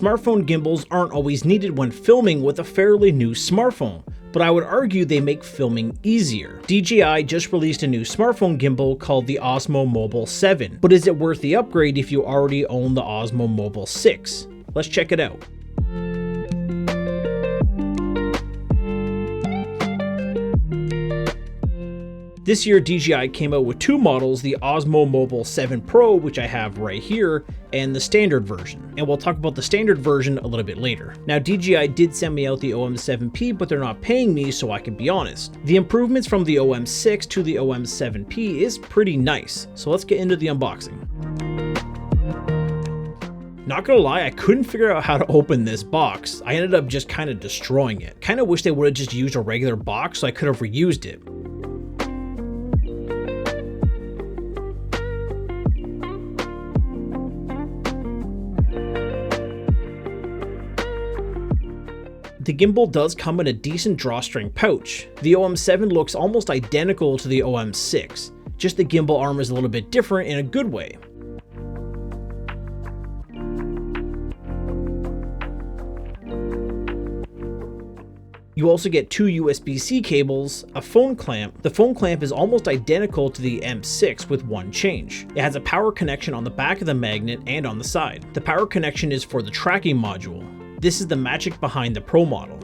Smartphone gimbals aren't always needed when filming with a fairly new smartphone, but I would argue they make filming easier. DJI just released a new smartphone gimbal called the Osmo Mobile 7, but is it worth the upgrade if you already own the Osmo Mobile 6? Let's check it out. This year, DJI came out with two models, the Osmo Mobile 7 Pro, which I have right here, and the standard version. And we'll talk about the standard version a little bit later. Now, DJI did send me out the OM7P, but they're not paying me, so I can be honest. The improvements from the OM6 to the OM7P is pretty nice, so let's get into the unboxing. Not gonna lie, I couldn't figure out how to open this box. I ended up just kind of destroying it. Kind of wish they would have just used a regular box so I could have reused it. The gimbal does come in a decent drawstring pouch. The OM7 looks almost identical to the OM6, just the gimbal arm is a little bit different in a good way. You also get two USB-C cables, a phone clamp. The phone clamp is almost identical to the M6 with one change. It has a power connection on the back of the magnet and on the side. The power connection is for the tracking module. This is the magic behind the Pro model.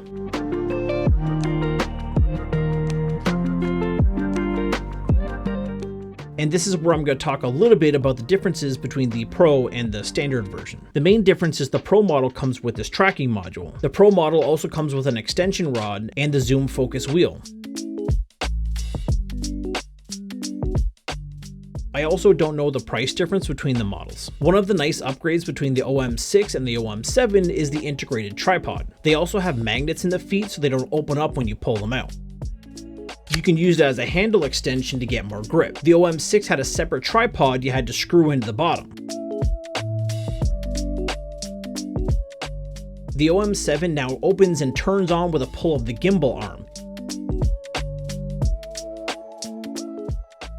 And this is where I'm going to talk a little bit about the differences between the Pro and the standard version. The main difference is the Pro model comes with this tracking module. The Pro model also comes with an extension rod and the zoom focus wheel. I also don't know the price difference between the models. One of the nice upgrades between the OM6 and the OM7 is the integrated tripod. They also have magnets in the feet so they don't open up when you pull them out. You can use it as a handle extension to get more grip. The OM6 had a separate tripod you had to screw into the bottom. The OM7 now opens and turns on with a pull of the gimbal arm.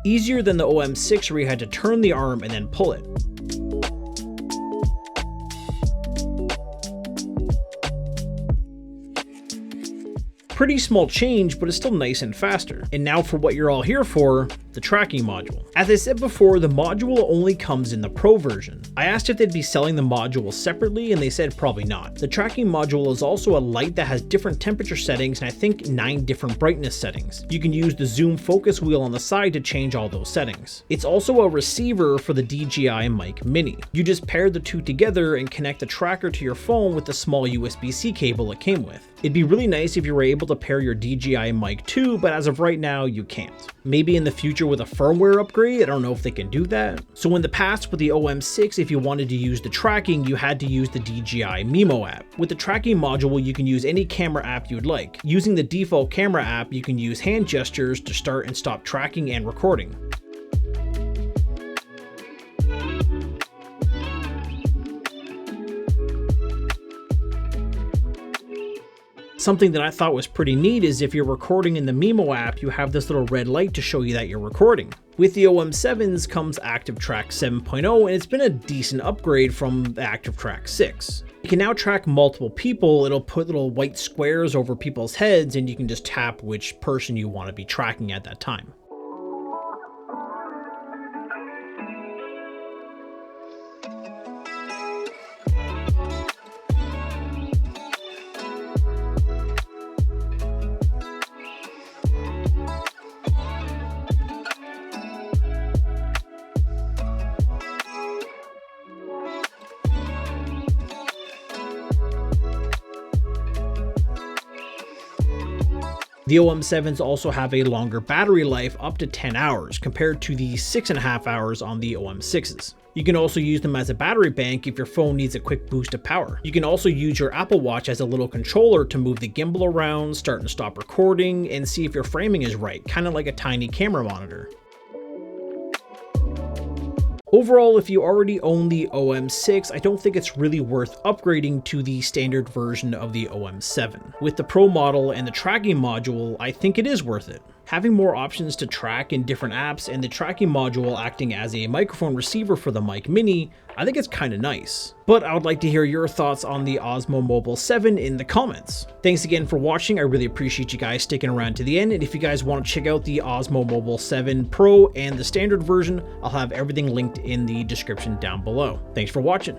Easier than the OM6 where you had to turn the arm and then pull it. Pretty small change, but it's still nice and faster. And now for what you're all here for, the tracking module. As I said before, the module only comes in the Pro version. I asked if they'd be selling the module separately and they said probably not. The tracking module is also a light that has different temperature settings and I think 9 different brightness settings. You can use the zoom focus wheel on the side to change all those settings. It's also a receiver for the DJI Mic Mini. You just pair the two together and connect the tracker to your phone with the small USB-C cable it came with. It'd be really nice if you were able to pair your DJI Mic too, but as of right now, you can't. Maybe in the future with a firmware upgrade, I don't know if they can do that. So in the past with the OM6, if you wanted to use the tracking, you had to use the DJI Mimo app. With the tracking module, you can use any camera app you'd like. Using the default camera app, you can use hand gestures to start and stop tracking and recording. Something that I thought was pretty neat is if you're recording in the Mimo app, you have this little red light to show you that you're recording. With the OM7s comes ActiveTrack 7.0 and it's been a decent upgrade from the ActiveTrack 6. You can now track multiple people, it'll put little white squares over people's heads and you can just tap which person you want to be tracking at that time. The OM7s also have a longer battery life, up to 10 hours, compared to the 6.5 hours on the OM6s. You can also use them as a battery bank if your phone needs a quick boost of power. You can also use your Apple Watch as a little controller to move the gimbal around, start and stop recording, and see if your framing is right, kind of like a tiny camera monitor. Overall, if you already own the OM6, I don't think it's really worth upgrading to the standard version of the OM7. With the Pro model and the tracking module, I think it is worth it. Having more options to track in different apps and the tracking module acting as a microphone receiver for the Mic Mini, I think it's kind of nice. But I would like to hear your thoughts on the Osmo Mobile 7 in the comments. Thanks again for watching. I really appreciate you guys sticking around to the end. And if you guys want to check out the Osmo Mobile 7 Pro and the standard version, I'll have everything linked in the description down below. Thanks for watching.